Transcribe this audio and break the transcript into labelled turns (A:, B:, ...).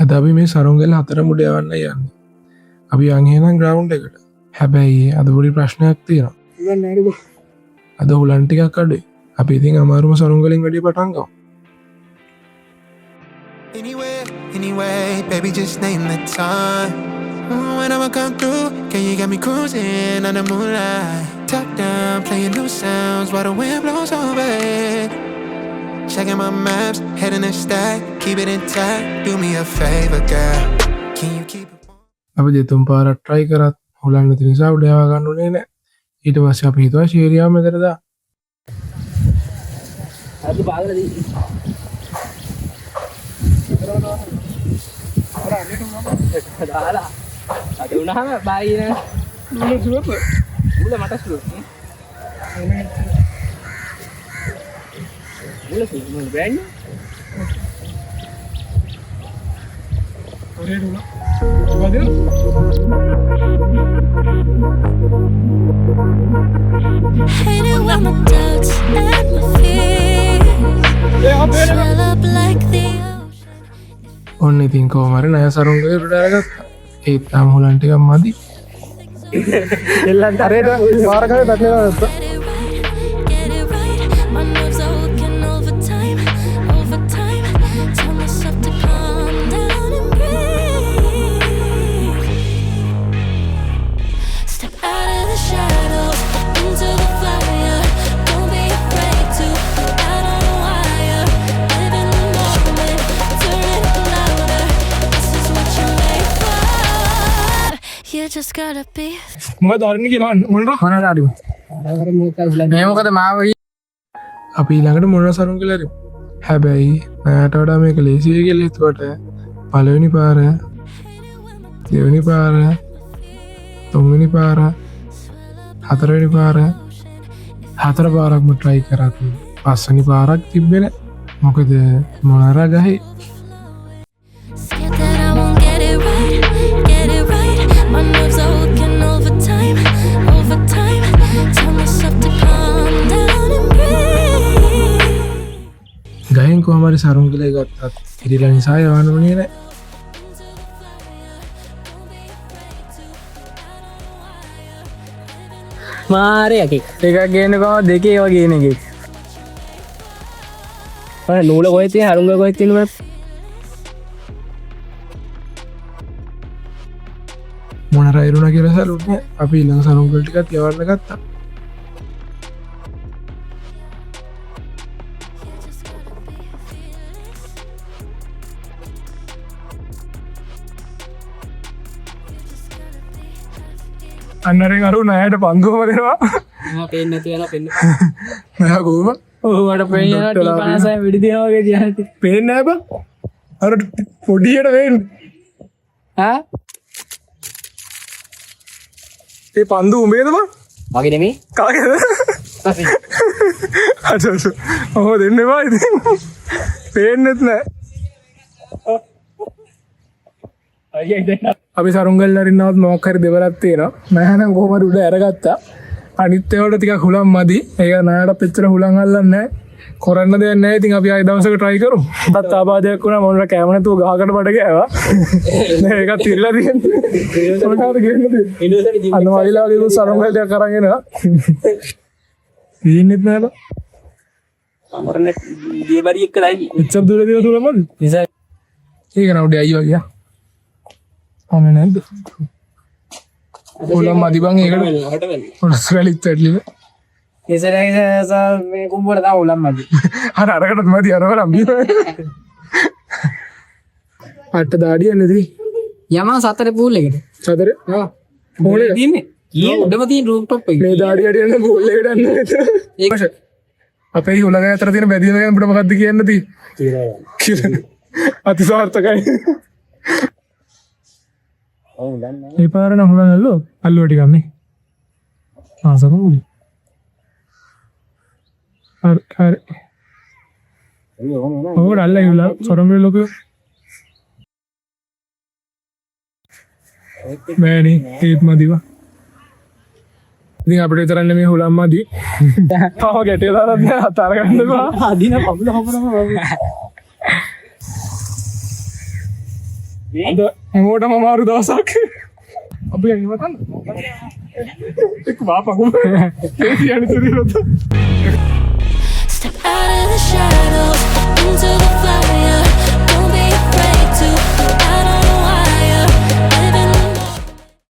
A: අද අපි මේ සරුංගල හතර මුඩ යවන්න යන්න. අපි යන් එහෙනම් ග්‍රවුන්ඩ් එකට. හැබැයි අද පොඩි ප්‍රශ්නයක් තියෙනවා. අද හුලන් ටිකක් අඩුයි. අපි ඉතින් අමාරුම සරුංගලෙන් වැඩි පටන් ගමු.
B: Anyway, baby, just name the time. When I'ma come through, can you get me cruising on the moonlight? Top down, playing new sounds while the wind blows over it. Checking my maps, heading the stack, keep it intact. Do me a favor, girl. Can you keep it warm?
A: අපි දෙතුන් පාරක් try කරත් හුලන් නැති නිසා උඩ යවා ගන්න උනේ නැහැ. ඊට පස්සේ අපි හිතුවා ෂේරියාව මෙතන දා.
C: අද පාගලදී දාලා අද උනහම බායින මුල සුවප මුල මට සුවප මුල සුවප මුල බෑන්නේ
A: ඔරේ දුන වදින
D: Hate it when my doubts and my fears swell up like the ocean.
A: ඔන්න ඉතින් කොහොම හරි ණය සරුංගලේ උඩ අරගත්තා. ඒත් තාම හුලන් ටිකක් මදි.
C: එල්ලන්ට
A: අරේට පාරකේ පැටලෙනවා නැත්තා.
D: Get it right, my nerves are working overtime. Tell myself to calm down and breathe. Step out of the shadows, into the fire. Don't be afraid to go out on a wire. Live in the moment, turn it louder. This is what you're made for. You just gotta be.
A: මොකද අරන්නේ කියලා මොනරා?
C: මොනවාද අර මොකද මේ මොකද මාව
A: අපි ඊළඟට මොන සරුංගල හරි. හැබැයි මට වඩා මේක ලේසියි කියලා හිතුවට පළවෙනි පාර, දෙවෙනි පාර, තුන්වෙනි පාර, හතරවෙනි පාර, හතර පාරක්ම try කරත් පස්වෙනි පාරක් තිබ්බේ නැහැ. මොකද මොනරා ගහේ
D: Scared that I won't get it right. My nerves are working overtime. Tell myself to calm down and breathe.
A: ගහෙන් කොහම හරි සරුංගලේ ගත්තත් ඉරිලා නිසා යවන්න උනේ නැහැ.
C: මාරයක් එකක් ගේන්න කොහොමද දෙකේ ඒවා ගේන එකේ අර නූල කොහෙද තියෙන්නේ හරුංග කොහෙද තියෙන්නේ
A: මොනරා ඉරුණා කියලා සලුන්නේ. අපි ඊළඟ සරුංගල ටිකත් යවන්න ගත්තා. අන්නරෙන් අරු නෑට පංගුවම දෙනවා.
C: පේන්නේ නැති වෙනවා පේන්නේ
A: නෑ කොහොම?
C: ඔහුවට පේන්නේ ටීපනසයි වෙඩි දෙනවා වගේ දිහාට
A: පේන්නේ නෑ බං. අර පොඩියට වෙන්නේ.
C: ආ
A: ඒ පන්දු උඹේද බං?
C: වගේ නෙමෙයි
A: කාගේද?
C: අපි
A: අර ඔහො දෙන්නේ බා ඉතින්. පේන්නේත් නෑ.
C: අයියා ඉතින්
A: අපි සරුංගල් අරින්නවත් මොකක් හරි දෙවරක් තියෙනවා. මම නම් කොහොම හරි උඩ අරගත්තා. අනිත් ඒවාට ටිකක් හුලම් මදි. ඒක නායට පෙච්චර හුලම් අල්ලන්නේ නැහැ. කරන්න දෙයක් නැහැ. ඉතින් අපි ආයෙ දවසක try කරමු. තාත් ආබාධයක් වුණා මොනර කැම නැතුව ගහකට බඩ ගෑවා. නෑ ඒකත් තිරලා තියෙන්නේ. මොනවාද කියන්නේ? අන්න වයිලා වගේ සරුංගල් ටිකක් අරන් එනවා. ඉන්නෙත් නෑ බා.
C: අමරනේ දීබරි එක්ක දායි
A: එච්චර දුර දේව තුලමද?
C: නිසා
A: ඒක නෑ උඩ අයියා ගියා. අනේ නැද්ද? හුලම් මදි බං ඒකට. පොරස් වැලිත් ඇట్ලිව.
C: ඉස්සරහට මේ කුඹුර තා උලම් මදි
A: අර අරකටත් මදි අරවලම් බිය. අට දාඩිය නැති.
C: යම සතර පූල් එකට
A: සතර.
C: ඔව්
A: පූල් එක
C: තියෙන්නේ ඊ උඩම තියෙන රූෆ් টොප් එක
A: මේ දාඩිය අඩිය යන පූල් එකට යන්න.
C: ඒක
A: අපේ හුලඟ අතර තියෙන බැදියම ගැන අපිට මොකක්ද කියන්න තියෙන්නේ? අතිසාර්ථකයි.
C: ඔව් දන්නේ
A: මේ පාර නම් හුලඟ අල්ලුව ටිකක් නේ. ආසකෝ. හරි. ඕක අල්ල ඉවලා සරඹේ ලොක. මෑනි ඒත් මදිවා. ඉතින් අපිට විතරක් නෙමෙයි හුලම් මදි. තාම ගැටේ දාලා නෑ අතර ගන්නවා.
C: අදින පබුල හොපරම
A: අද හැමෝටම අමාරු දවසක්. අපි යන්නේ මතන්න. එක් වාපකු. ඒ කියන්නේ